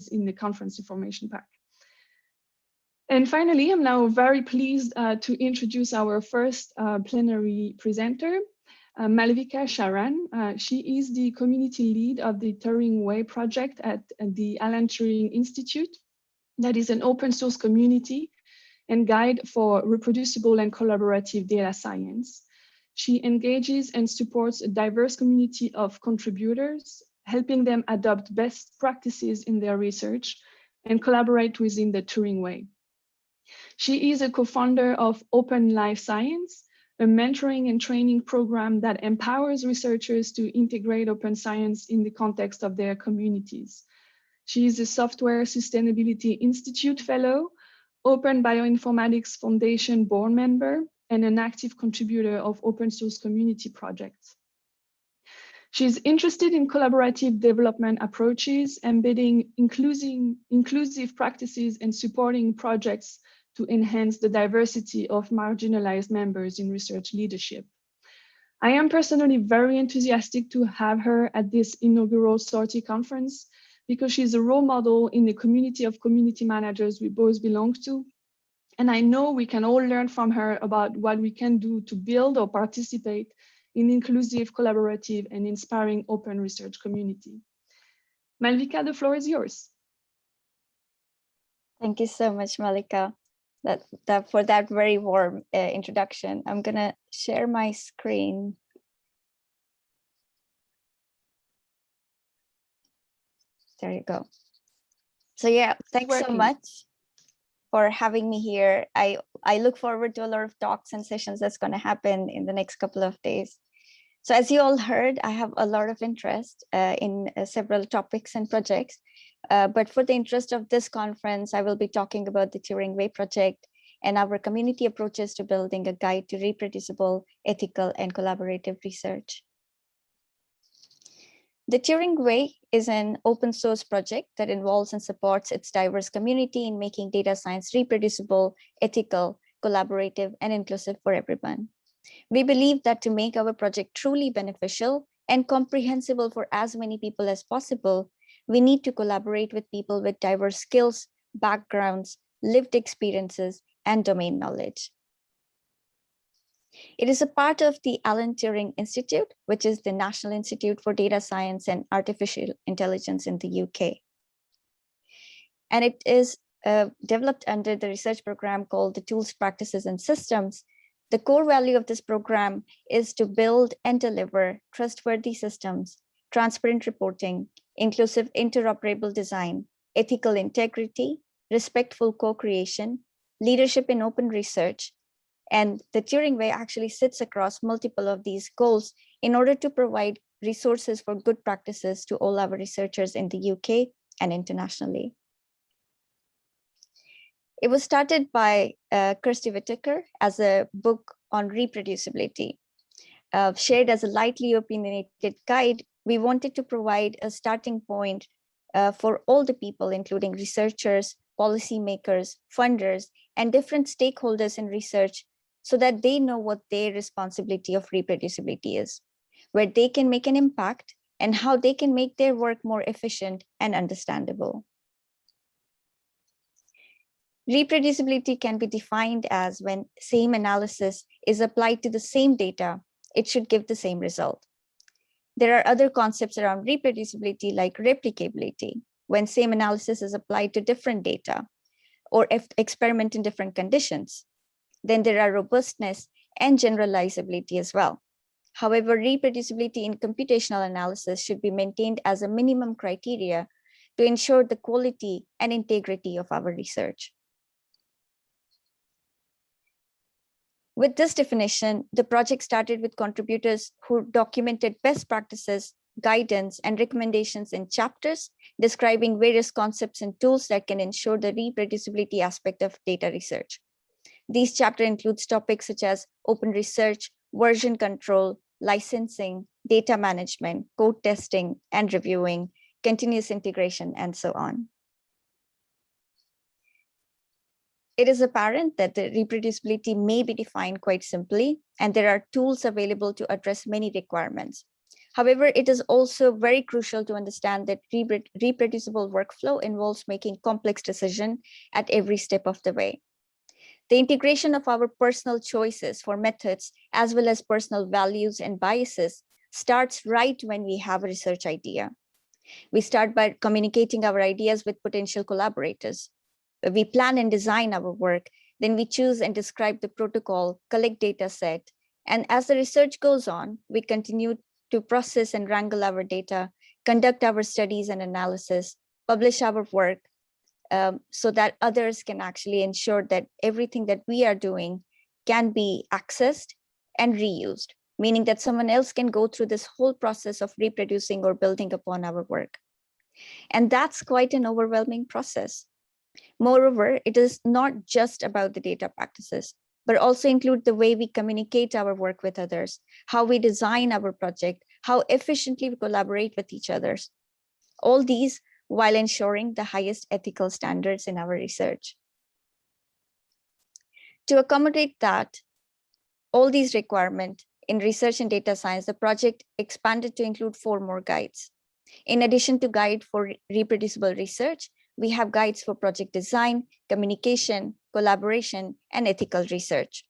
science in the conference information pack. And finally, I'm now very pleased to introduce our first plenary presenter, Malvika Sharan. She is the community lead of the Turing Way project at the Alan Turing Institute. That is an open source community and guide for reproducible and collaborative data science. She engages and supports a diverse community of contributors, helping them adopt best practices in their research and collaborate within the Turing Way. She is a co-founder of Open Life Science, a mentoring and training program that empowers researchers to integrate open science in the context of their communities. She is a Software Sustainability Institute Fellow, Open Bioinformatics Foundation board member, and an active contributor of open source community projects. She's interested in collaborative development approaches, embedding inclusive practices and supporting projects to enhance the diversity of marginalized members in research leadership. I am personally very enthusiastic to have her at this inaugural SORTEE conference because she's a role model in the community of community managers we both belong to. And I know we can all learn from her about what we can do to build or participate in inclusive, collaborative, and inspiring open research community. Malvika, the floor is yours. Thank you so much, Malika, for that very warm introduction. I'm gonna share my screen. There you go. So yeah, thanks so much for having me here. I look forward to a lot of talks and sessions that's going to happen in the next couple of days. So as you all heard, I have a lot of interest in several topics and projects. But for the interest of this conference, I will be talking about the Turing Way project and our community approaches to building a guide to reproducible, ethical, and collaborative research. The Turing Way is an open source project that involves and supports its diverse community in making data science reproducible, ethical, collaborative, and inclusive for everyone. We believe that to make our project truly beneficial and comprehensible for as many people as possible, we need to collaborate with people with diverse skills, backgrounds, lived experiences, and domain knowledge. It is a part of the Alan Turing Institute, which is the National Institute for Data Science and Artificial Intelligence in the UK. And it is developed under the research program called the Tools, Practices, and Systems. The core value of this program is to build and deliver trustworthy systems, transparent reporting, inclusive interoperable design, ethical integrity, respectful co-creation, leadership in open research. And the Turing Way actually sits across multiple of these goals in order to provide resources for good practices to all our researchers in the UK and internationally. It was started by Kirsty Whitaker as a book on reproducibility. Shared as a lightly opinionated guide, we wanted to provide a starting point for all the people, including researchers, policymakers, funders, and different stakeholders in research, so that they know what their responsibility of reproducibility is, where they can make an impact, and how they can make their work more efficient and understandable. Reproducibility can be defined as when same analysis is applied to the same data, it should give the same result. There are other concepts around reproducibility like replicability, when same analysis is applied to different data or experiment in different conditions. Then there are robustness and generalizability as well. However, reproducibility in computational analysis should be maintained as a minimum criteria to ensure the quality and integrity of our research. With this definition, the project started with contributors who documented best practices, guidance, and recommendations in chapters describing various concepts and tools that can ensure the reproducibility aspect of data research. These chapters include topics such as open research, version control, licensing, data management, code testing and reviewing, continuous integration, and so on. It is apparent that the reproducibility may be defined quite simply, and there are tools available to address many requirements. However, it is also very crucial to understand that reproducible workflow involves making complex decisions at every step of the way. The integration of our personal choices for methods, as well as personal values and biases, starts right when we have a research idea. We start by communicating our ideas with potential collaborators. We plan and design our work, then we choose and describe the protocol, collect data set, and as the research goes on, we continue to process and wrangle our data, conduct our studies and analysis, publish our work, so that others can actually ensure that everything that we are doing can be accessed and reused, meaning that someone else can go through this whole process of reproducing or building upon our work. And that's quite an overwhelming process. Moreover, it is not just about the data practices, but also include the way we communicate our work with others, how we design our project, how efficiently we collaborate with each other. All these while ensuring the highest ethical standards in our research. To accommodate that, all these requirements in research and data science, the project expanded to include 4 more guides. In addition to guide for reproducible research, we have guides for project design, communication, collaboration, and ethical research.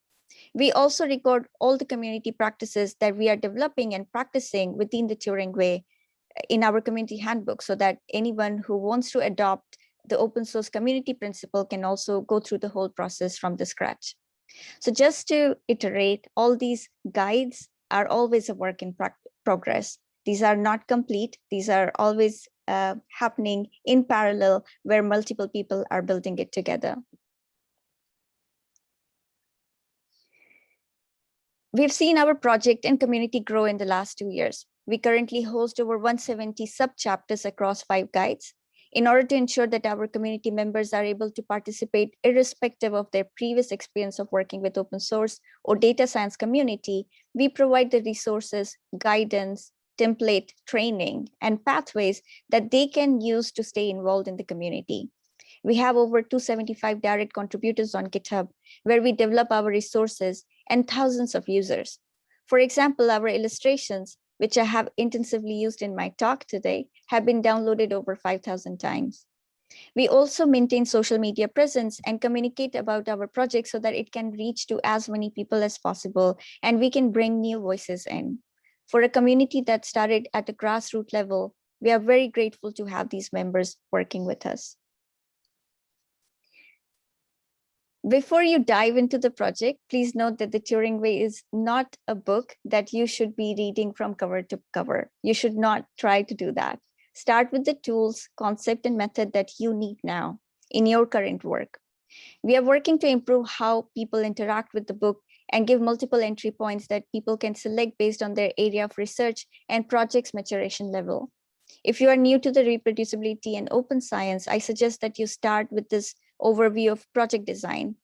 We also record all the community practices that we are developing and practicing within the Turing Way in our community handbook, so that anyone who wants to adopt the open source community principle can also go through the whole process from the scratch. So just to iterate, all these guides are always a work in progress. These are not complete. These are always happening in parallel where multiple people are building it together. We've seen our project and community grow in the last 2 years. We currently host over 170 sub-chapters across 5 guides. In order to ensure that our community members are able to participate irrespective of their previous experience of working with open source or data science community, we provide the resources, guidance, template, training, and pathways that they can use to stay involved in the community. We have over 275 direct contributors on GitHub, where we develop our resources and thousands of users. For example, our illustrations, which I have intensively used in my talk today, have been downloaded over 5,000 times. We also maintain social media presence and communicate about our project so that it can reach to as many people as possible, and we can bring new voices in. For a community that started at a grassroots level, we are very grateful to have these members working with us. Before you dive into the project, please note that the Turing Way is not a book that you should be reading from cover to cover. You should not try to do that. Start with the tools, concept, and method that you need now in your current work. We are working to improve how people interact with the book and give multiple entry points that people can select based on their area of research and project's maturation level. If you are new to the reproducibility and open science, I suggest that you start with this overview of project design.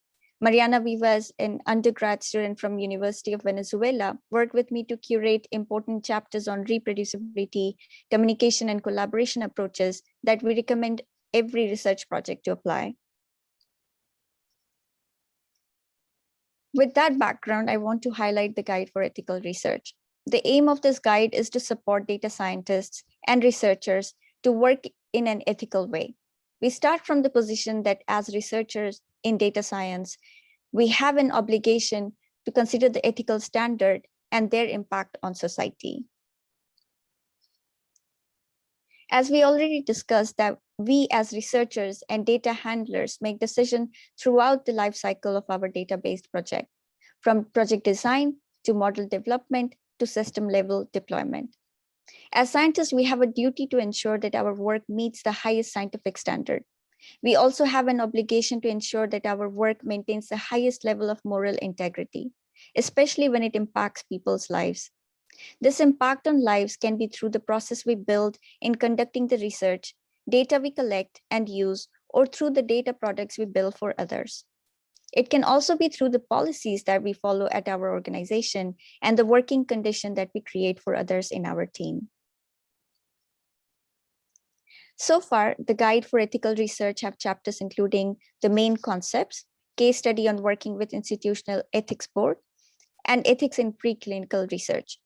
Mariana Vivas, an undergrad student from University of Venezuela, worked with me to curate important chapters on reproducibility, communication, and collaboration approaches that we recommend every research project to apply. With that background, I want to highlight the guide for ethical research. The aim of this guide is to support data scientists and researchers to work in an ethical way. We start from the position that as researchers in data science, we have an obligation to consider the ethical standard and their impact on society. As we already discussed, that we as researchers and data handlers make decisions throughout the life cycle of our database project, from project design to model development to system level deployment. As scientists, we have a duty to ensure that our work meets the highest scientific standard. We also have an obligation to ensure that our work maintains the highest level of moral integrity, especially when it impacts people's lives. This impact on lives can be through the process we build in conducting the research, data we collect and use, or through the data products we build for others. It can also be through the policies that we follow at our organization and the working condition that we create for others in our team. So far, the guide for ethical research have chapters including the main concepts, case study on working with institutional ethics board, and ethics in preclinical research.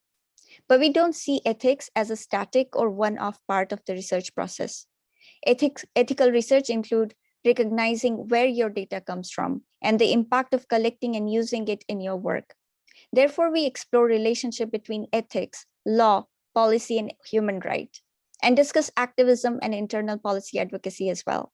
But we don't see ethics as a static or one-off part of the research process. Ethical research include recognizing where your data comes from and the impact of collecting and using it in your work. Therefore, we explore relationship between ethics, law, policy, and human rights, and discuss activism and internal policy advocacy as well.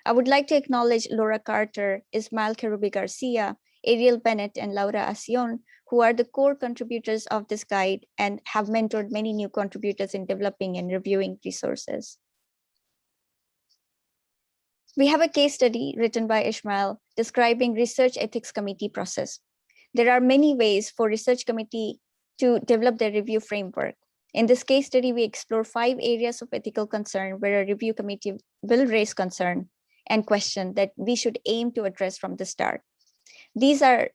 I would like to acknowledge Laura Carter, Ismael Kerubi Garcia, Ariel Bennett, and Laura Asion, who are the core contributors of this guide and have mentored many new contributors in developing and reviewing resources. We have a case study written by Ismael describing research ethics committee process. There are many ways for research committee to develop their review framework. In this case study, we explore 5 areas of ethical concern where a review committee will raise concern and question that we should aim to address from the start. These are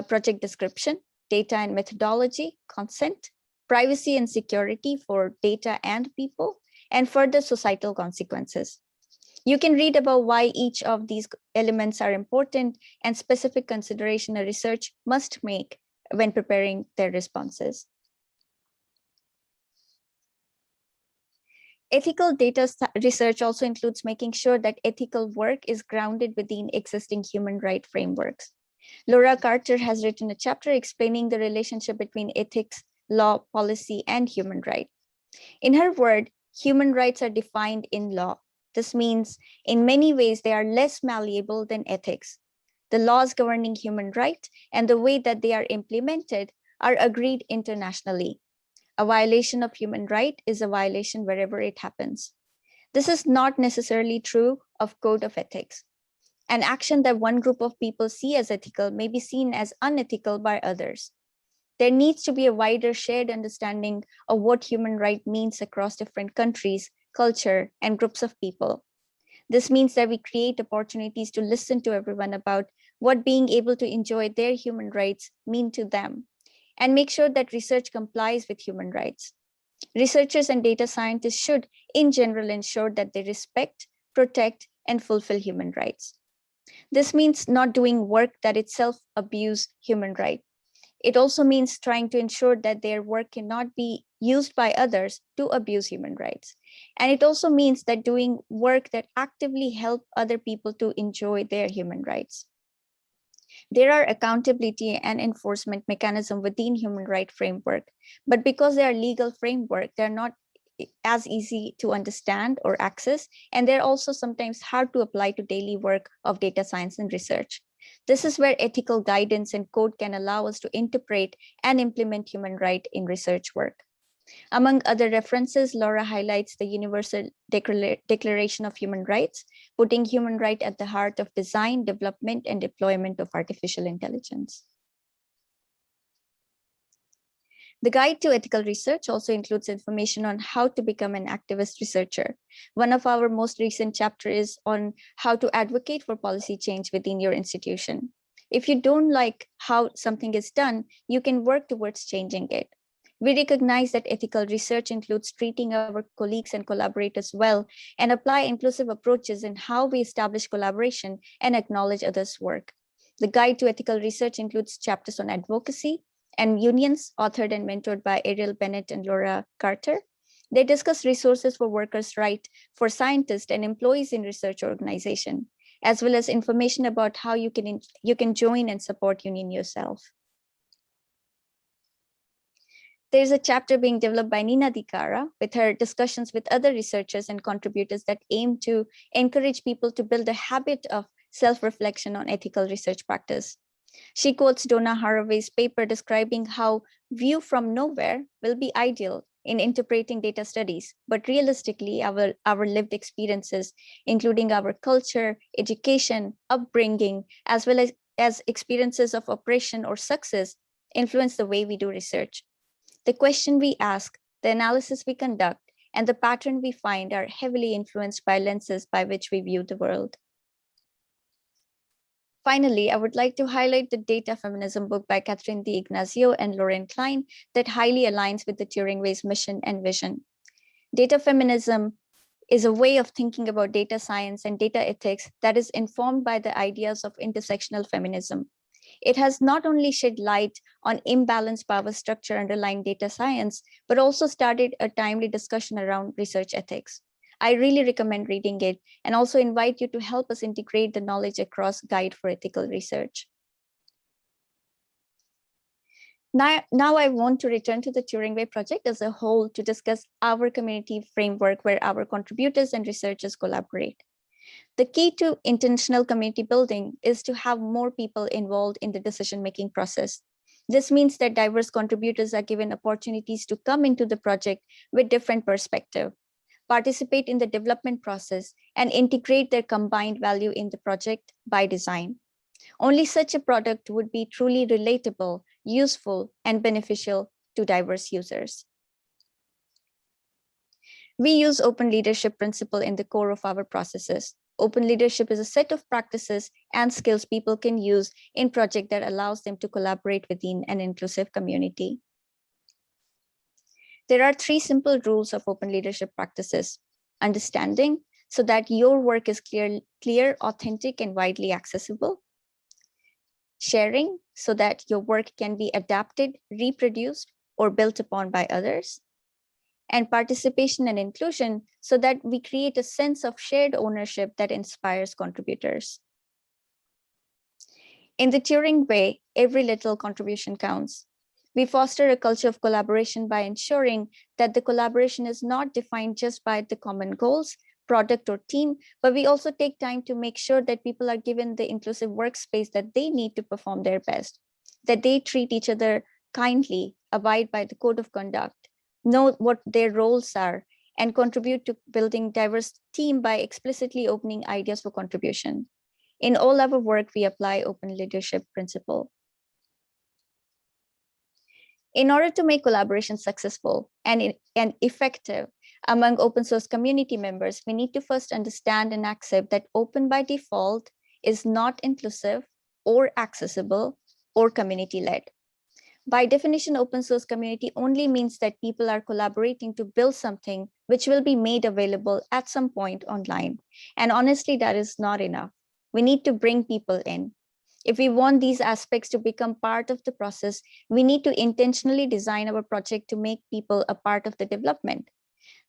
project description, data and methodology, consent, privacy and security for data and people, and further societal consequences. You can read about why each of these elements are important and specific consideration a research must make when preparing their responses. Ethical data research also includes making sure that ethical work is grounded within existing human rights frameworks. Laura Carter has written a chapter explaining the relationship between ethics, law, policy, and human rights. In her word, human rights are defined in law. This means in many ways they are less malleable than ethics. The laws governing human rights and the way that they are implemented are agreed internationally. A violation of human right is a violation wherever it happens. This is not necessarily true of code of ethics. An action that one group of people see as ethical may be seen as unethical by others. There needs to be a wider shared understanding of what human right means across different countries, culture, and groups of people. This means that we create opportunities to listen to everyone about what being able to enjoy their human rights mean to them, and make sure that research complies with human rights. Researchers and data scientists should, in general, ensure that they respect, protect, and fulfill human rights. This means not doing work that itself abuse human rights. It also means trying to ensure that their work cannot be used by others to abuse human rights. And it also means that doing work that actively help other people to enjoy their human rights. There are accountability and enforcement mechanisms within human rights framework, but because they are legal framework, they're not as easy to understand or access, and they're also sometimes hard to apply to daily work of data science and research. This is where ethical guidance and code can allow us to interpret and implement human rights in research work. Among other references, Laura highlights the Universal Declaration of Human Rights, putting human rights at the heart of design, development, and deployment of artificial intelligence. The Guide to Ethical Research also includes information on how to become an activist researcher. One of our most recent chapters is on how to advocate for policy change within your institution. If you don't like how something is done, you can work towards changing it. We recognize that ethical research includes treating our colleagues and collaborators well and apply inclusive approaches in how we establish collaboration and acknowledge others' work. The Guide to Ethical Research includes chapters on advocacy and unions, authored and mentored by Ariel Bennett and Laura Carter. They discuss resources for workers' rights for scientists and employees in research organizations, as well as information about how you can join and support union yourself. There's a chapter being developed by Nina Dikara with her discussions with other researchers and contributors that aim to encourage people to build a habit of self-reflection on ethical research practice. She quotes Donna Haraway's paper describing how view from nowhere will be ideal in interpreting data studies, but realistically, our lived experiences, including our culture, education, upbringing, as well as experiences of oppression or success, influence the way we do research. The question we ask, the analysis we conduct, and the pattern we find are heavily influenced by lenses by which we view the world. Finally, I would like to highlight the Data Feminism book by Catherine D'Ignazio and Lauren Klein that highly aligns with the Turing Way's mission and vision. Data feminism is a way of thinking about data science and data ethics that is informed by the ideas of intersectional feminism. It has not only shed light on imbalanced power structure underlying data science, but also started a timely discussion around research ethics. I really recommend reading it and also invite you to help us integrate the knowledge across Guide for Ethical Research. Now I want to return to the Turing Way project as a whole to discuss our community framework where our contributors and researchers collaborate. The key to intentional community building is to have more people involved in the decision-making process. This means that diverse contributors are given opportunities to come into the project with different perspectives, participate in the development process, and integrate their combined value in the project by design. Only such a product would be truly relatable, useful, and beneficial to diverse users. We use open leadership principle in the core of our processes. Open leadership is a set of practices and skills people can use in project that allows them to collaborate within an inclusive community. There are 3 simple rules of open leadership practices. Understanding, so that your work is clear, authentic, and widely accessible. Sharing, so that your work can be adapted, reproduced, or built upon by others. And participation and inclusion, so that we create a sense of shared ownership that inspires contributors. In the Turing Way, every little contribution counts. We foster a culture of collaboration by ensuring that the collaboration is not defined just by the common goals, product, or team, but we also take time to make sure that people are given the inclusive workspace that they need to perform their best, that they treat each other kindly, abide by the code of conduct, know what their roles are, and contribute to building diverse team by explicitly opening ideas for contribution. In all our work, we apply open leadership principle. In order to make collaboration successful and effective among open source community members, we need to first understand and accept that open by default is not inclusive or accessible or community-led. By definition, open source community only means that people are collaborating to build something which will be made available at some point online. And honestly, that is not enough. We need to bring people in. If we want these aspects to become part of the process, we need to intentionally design our project to make people a part of the development.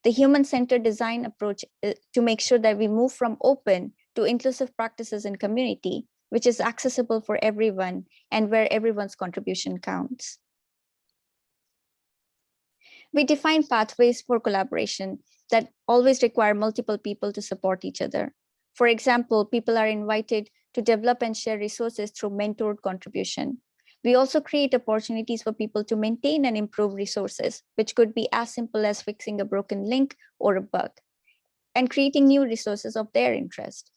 The human-centered design approach to make sure that we move from open to inclusive practices in community, which is accessible for everyone and where everyone's contribution counts. We define pathways for collaboration that always require multiple people to support each other. For example, people are invited to develop and share resources through mentored contribution. We also create opportunities for people to maintain and improve resources, which could be as simple as fixing a broken link or a bug, and creating new resources of their interest.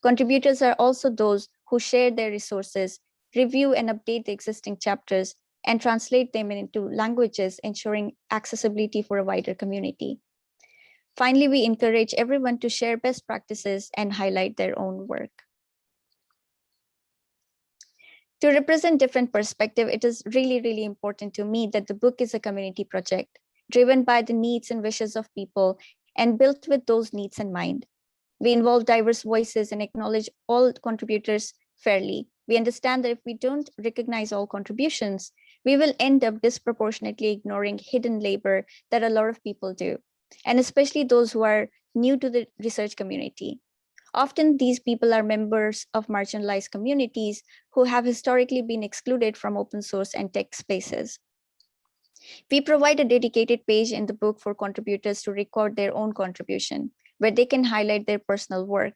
Contributors are also those who share their resources, review and update the existing chapters, and translate them into languages, ensuring accessibility for a wider community. Finally, we encourage everyone to share best practices and highlight their own work. To represent different perspectives, it is really important to me that the book is a community project driven by the needs and wishes of people and built with those needs in mind. We involve diverse voices and acknowledge all contributors fairly. We understand that if we don't recognize all contributions, we will end up disproportionately ignoring hidden labor that a lot of people do, and especially those who are new to the research community. Often these people are members of marginalized communities who have historically been excluded from open source and tech spaces. We provide a dedicated page in the book for contributors to record their own contribution, where they can highlight their personal work.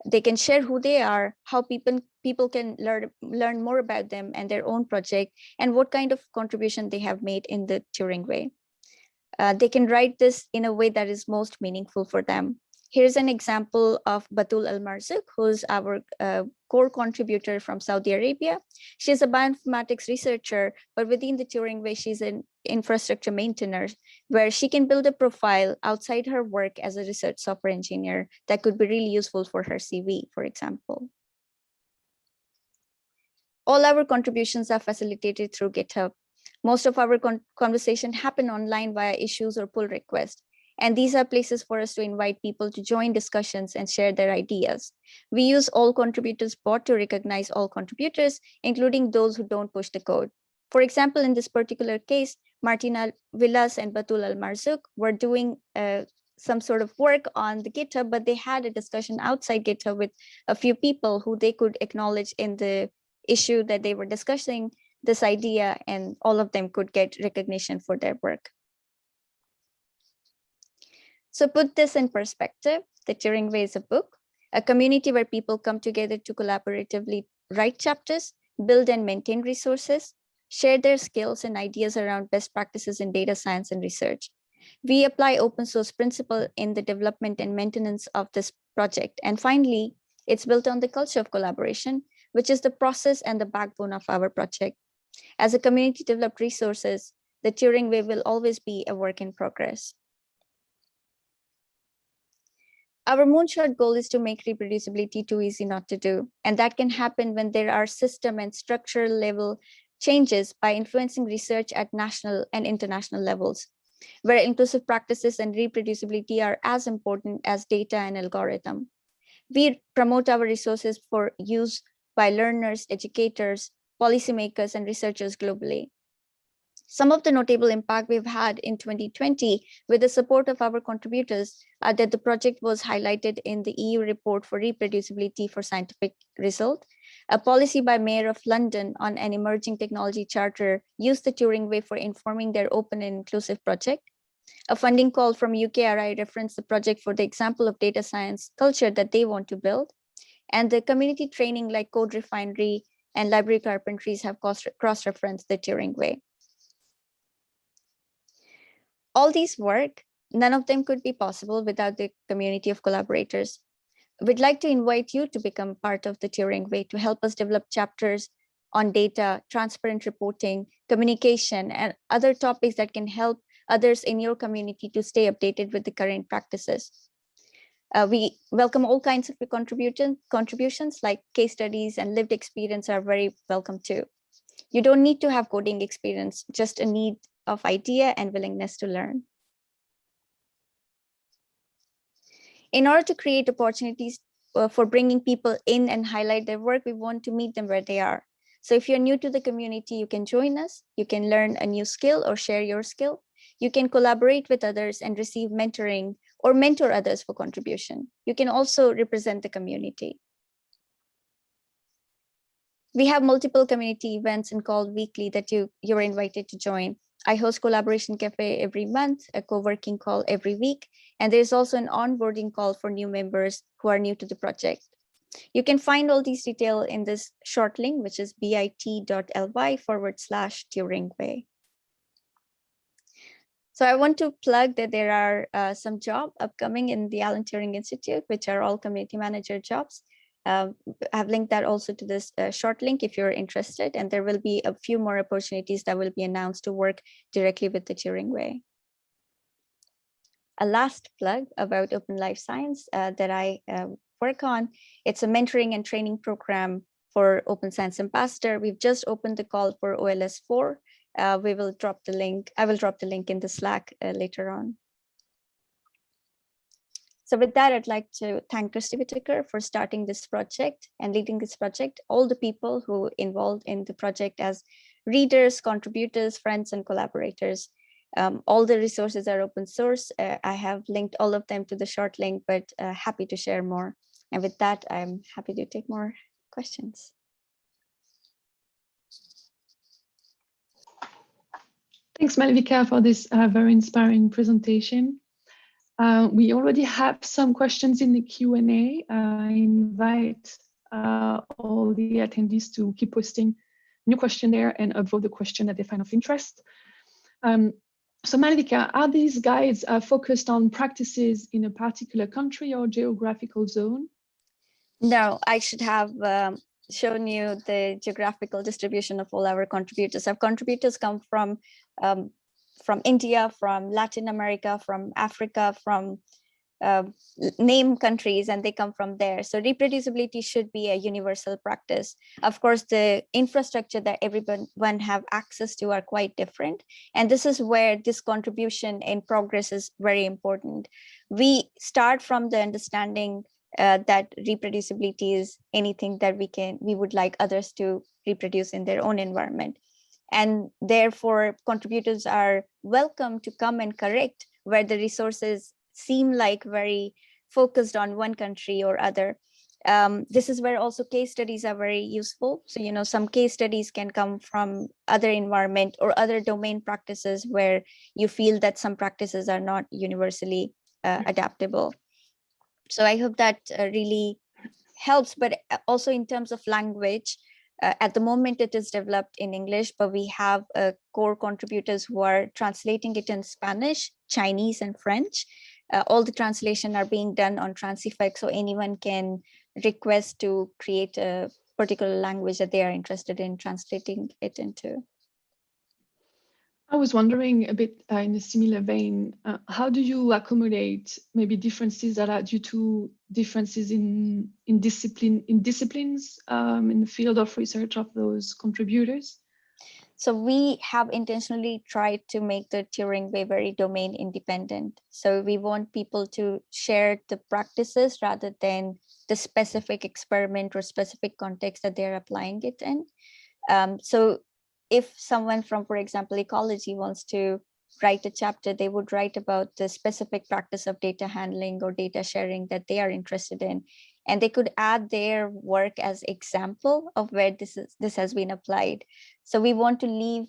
They can share who they are, how people can learn more about them and their own project, and what kind of contribution they have made in the Turing Way. They can write this in a way that is most meaningful for them. Here's an example of Batul Al-Marzouk, who's our core contributor from Saudi Arabia. She's a bioinformatics researcher, but within the Turing Way, she's an infrastructure maintainer, where she can build a profile outside her work as a research software engineer that could be really useful for her CV, for example. All our contributions are facilitated through GitHub. Most of our conversation happen online via issues or pull requests. And these are places for us to invite people to join discussions and share their ideas. We use all contributors bot to recognize all contributors, including those who don't push the code. For example, in this particular case, Martina Villas and Batul Al-Marzouk were doing some sort of work on the GitHub, but they had a discussion outside GitHub with a few people who they could acknowledge in the issue that they were discussing this idea, and all of them could get recognition for their work. So put this in perspective, the Turing Way is a book, a community where people come together to collaboratively write chapters, build and maintain resources, share their skills and ideas around best practices in data science and research. We apply open source principle in the development and maintenance of this project. And finally, it's built on the culture of collaboration, which is the process and the backbone of our project. As a community developed resources, the Turing Way will always be a work in progress. Our moonshot goal is to make reproducibility too easy not to do. And that can happen when there are system and structural level changes by influencing research at national and international levels, where inclusive practices and reproducibility are as important as data and algorithm. We promote our resources for use by learners, educators, policymakers, and researchers globally. Some of the notable impact we've had in 2020 with the support of our contributors are that the project was highlighted in the EU report for reproducibility for scientific result. A policy by Mayor of London on an emerging technology charter used the Turing Way for informing their open and inclusive project. A funding call from UKRI referenced the project for the example of data science culture that they want to build. And the community training like Code Refinery and Library Carpentries have cross-referenced the Turing Way. All these work, none of them could be possible without the community of collaborators. We'd like to invite you to become part of the Turing Way to help us develop chapters on data, transparent reporting, communication, and other topics that can help others in your community to stay updated with the current practices. We welcome all kinds of contributions like case studies and lived experience are very welcome too. You don't need to have coding experience, just a need of idea and willingness to learn. In order to create opportunities for bringing people in and highlight their work, we want to meet them where they are. So if you're new to the community, you can join us, you can learn a new skill or share your skill. You can collaborate with others and receive mentoring or mentor others for contribution. You can also represent the community. We have multiple community events and calls weekly that you're invited to join. I host Collaboration Cafe every month, a co-working call every week, and there's also an onboarding call for new members who are new to the project. You can find all these details in this short link, which is bit.ly/Turing Way. So I want to plug that there are some jobs upcoming in the Alan Turing Institute, which are all community manager jobs. I've linked that also to this short link if you're interested, and there will be a few more opportunities that will be announced to work directly with the Turing Way. A last plug about Open Life Science that I work on, it's a mentoring and training program for Open Science Ambassador. We've just opened the call for OLS 4. We will drop the link. I will drop the link in the Slack later on. So with that, I'd like to thank Christy Whitaker for starting this project and leading this project, all the people who involved in the project as readers, contributors, friends, and collaborators. All the resources are open source. I have linked all of them to the short link, but happy to share more. And with that, I'm happy to take more questions. Thanks, Malvika, for this very inspiring presentation. We already have some questions in the Q&A. I invite all the attendees to keep posting new question there and upvote the question that they find of interest. So Malvika, are these guides focused on practices in a particular country or geographical zone? No, I should have shown you the geographical distribution of all our contributors. Our contributors come from India, from Latin America, from Africa, from name countries and they come from there. So reproducibility should be a universal practice. Of course, the infrastructure that everyone have access to are quite different. And this is where this contribution in progress is very important. We start from the understanding that reproducibility is anything that we would like others to reproduce in their own environment. And therefore, contributors are welcome to come and correct where the resources seem like very focused on one country or other. This is where also case studies are very useful. So, some case studies can come from other environment or other domain practices where you feel that some practices are not universally adaptable. So I hope that really helps, but also in terms of language, at the moment it is developed in English, but we have core contributors who are translating it in Spanish, Chinese, and French. All the translation are being done on Transifex, so anyone can request to create a particular language that they are interested in translating it into. I was wondering a bit in a similar vein, how do you accommodate maybe differences that are due to differences in disciplines in the field of research of those contributors? So we have intentionally tried to make the Turing Way very domain independent. So we want people to share the practices rather than the specific experiment or specific context that they're applying it in. So if someone from, for example, Ecology wants to write a chapter, they would write about the specific practice of data handling or data sharing that they are interested in. And they could add their work as example of where this has been applied. So we want to leave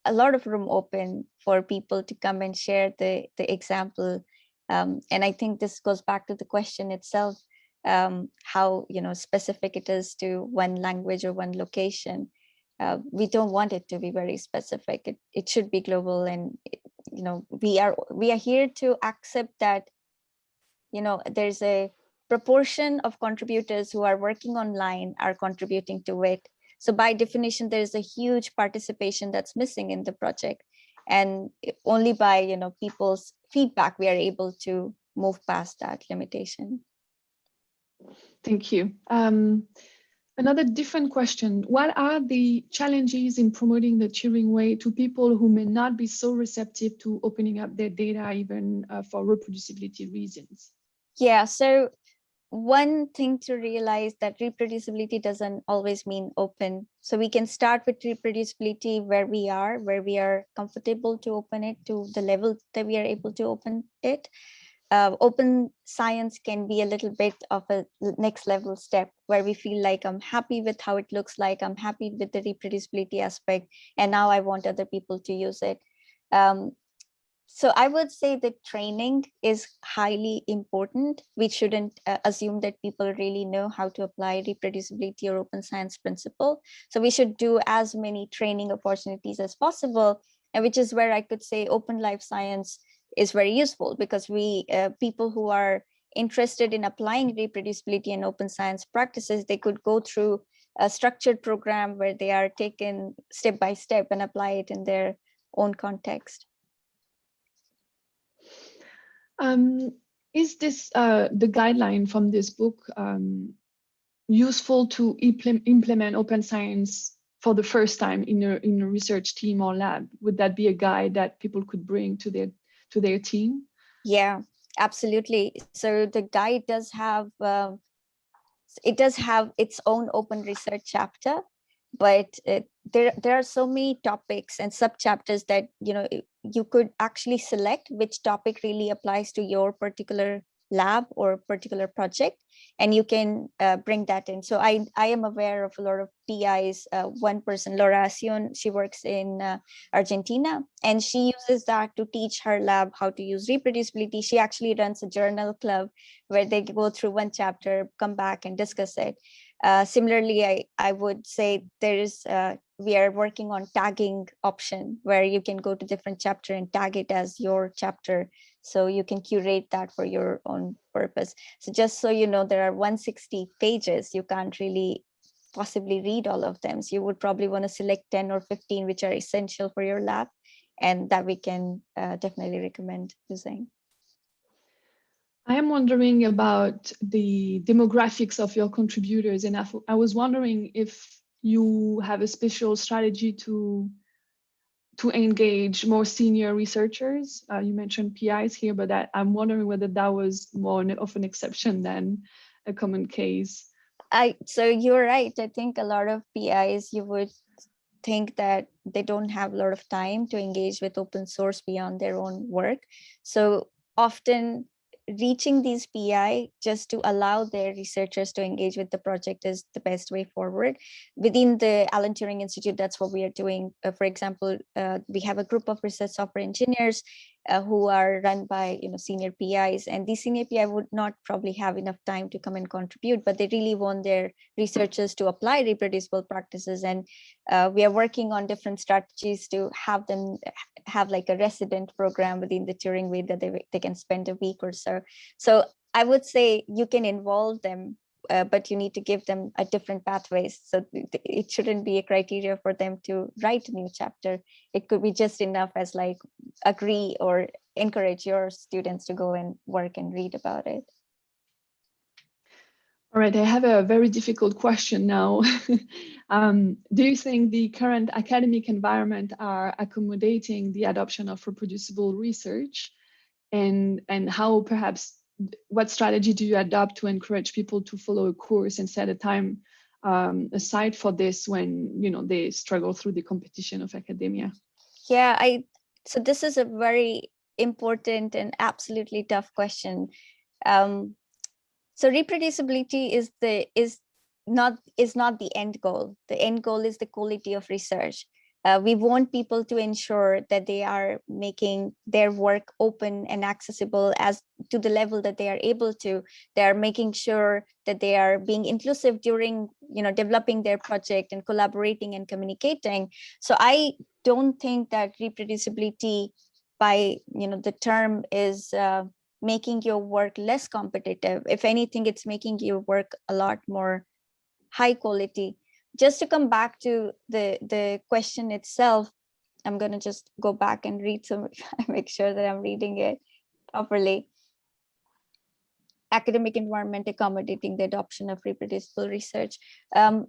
a lot of room open for people to come and share the example. And I think this goes back to the question itself, how specific it is to one language or one location. We don't want it to be very specific. It should be global, and we are here to accept that there's a proportion of contributors who are working online are contributing to it. So by definition, there's a huge participation that's missing in the project, and only by people's feedback we are able to move past that limitation. Thank you. Another different question. What are the challenges in promoting the Turing Way to people who may not be so receptive to opening up their data, even for reproducibility reasons? Yeah, so one thing to realize that reproducibility doesn't always mean open. So we can start with reproducibility where we are comfortable to open it to the level that we are able to open it. Open science can be a little bit of a next level step where we feel like I'm happy with how it looks like, I'm happy with the reproducibility aspect, and now I want other people to use it. So I would say that training is highly important. We shouldn't assume that people really know how to apply reproducibility or open science principle. So we should do as many training opportunities as possible, and which is where I could say open life science is very useful, because we people who are interested in applying reproducibility and open science practices, they could go through a structured program where they are taken step by step and apply it in their own context. Is this the guideline from this book useful to implement open science for the first time in a research team or lab? Would that be a guide that people could bring to their team? Yeah, absolutely. So the guide does have its own open research chapter, but there are so many topics and sub chapters that you could actually select which topic really applies to your particular lab or particular project, and you can bring that in. So I am aware of a lot of PIs. One person, Laura Asion, she works in Argentina, and she uses that to teach her lab how to use reproducibility. She actually runs a journal club where they go through one chapter, come back and discuss it. Similarly, I would say we are working on tagging option where you can go to different chapter and tag it as your chapter. So you can curate that for your own purpose. So just so you know, there are 160 pages. You can't really possibly read all of them. So you would probably want to select 10 or 15, which are essential for your lab, and that we can definitely recommend using. I am wondering about the demographics of your contributors, and I was wondering if you have a special strategy to engage more senior researchers. You mentioned PIs here, but I'm wondering whether that was more of an exception than a common case. So you're right. I think a lot of PIs, you would think that they don't have a lot of time to engage with open source beyond their own work. So often reaching these PI just to allow their researchers to engage with the project is the best way forward. Within the Alan Turing Institute, that's what we are doing. For example, we have a group of research software engineers who are run by senior PIs, and these senior PI would not probably have enough time to come and contribute, but they really want their researchers to apply reproducible practices. And we are working on different strategies to have them have like a resident program within the Turing Way that they can spend a week or so. So I would say you can involve them, but you need to give them a different pathways. So it shouldn't be a criteria for them to write a new chapter. It could be just enough as like agree or encourage your students to go and work and read about it. All right, I have a very difficult question now. Do you think the current academic environment are accommodating the adoption of reproducible research? And how, perhaps, what strategy do you adopt to encourage people to follow a course and set a time aside for this when they struggle through the competition of academia? Yeah, so this is a very important and absolutely tough question. So reproducibility is not the end goal. The end goal is the quality of research. We want people to ensure that they are making their work open and accessible as to the level that they are able to. They are making sure that they are being inclusive during developing their project and collaborating and communicating. So I don't think that reproducibility by the term is making your work less competitive. If anything, it's making your work a lot more high quality. Just to come back to the question itself, I'm going to just go back and read some, make sure that I'm reading it properly. Academic environment accommodating the adoption of reproducible research.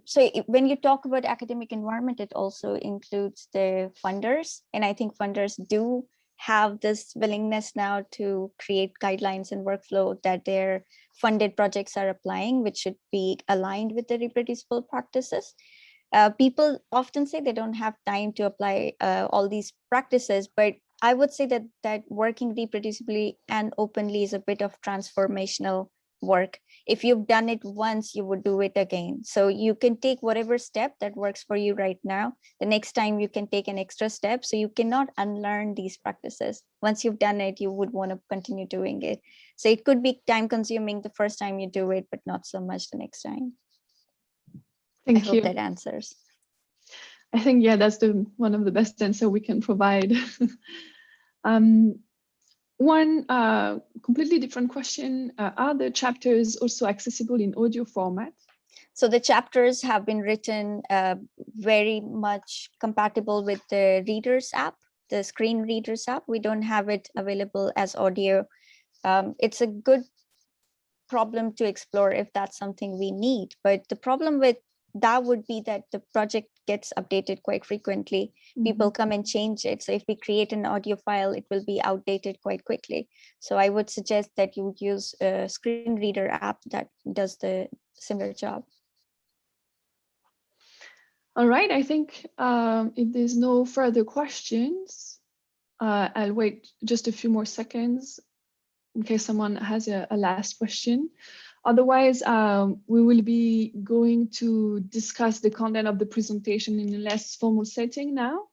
So when you talk about academic environment, it also includes the funders. And I think funders do have this willingness now to create guidelines and workflow that their funded projects are applying, which should be aligned with the reproducible practices. People often say they don't have time to apply all these practices, but I would say that working reproducibly and openly is a bit of transformational work. If you've done it once, you would do it again. So you can take whatever step that works for you right now. The next time you can take an extra step. So you cannot unlearn these practices. Once you've done it, you would want to continue doing it. So it could be time consuming the first time you do it, but not so much the next time. Thank you. I hope that answers. I think, yeah, that's one of the best answers we can provide. One completely different question, are the chapters also accessible in audio format? So the chapters have been written very much compatible with the Readers app, the Screen Readers app. We don't have it available as audio. It's a good problem to explore if that's something we need. But the problem with that would be that the project gets updated quite frequently. People come and change it. So if we create an audio file, it will be outdated quite quickly. So I would suggest that you would use a screen reader app that does the similar job. All right, I think if there's no further questions, I'll wait just a few more seconds in case someone has a last question. Otherwise, we will be going to discuss the content of the presentation in a less formal setting now.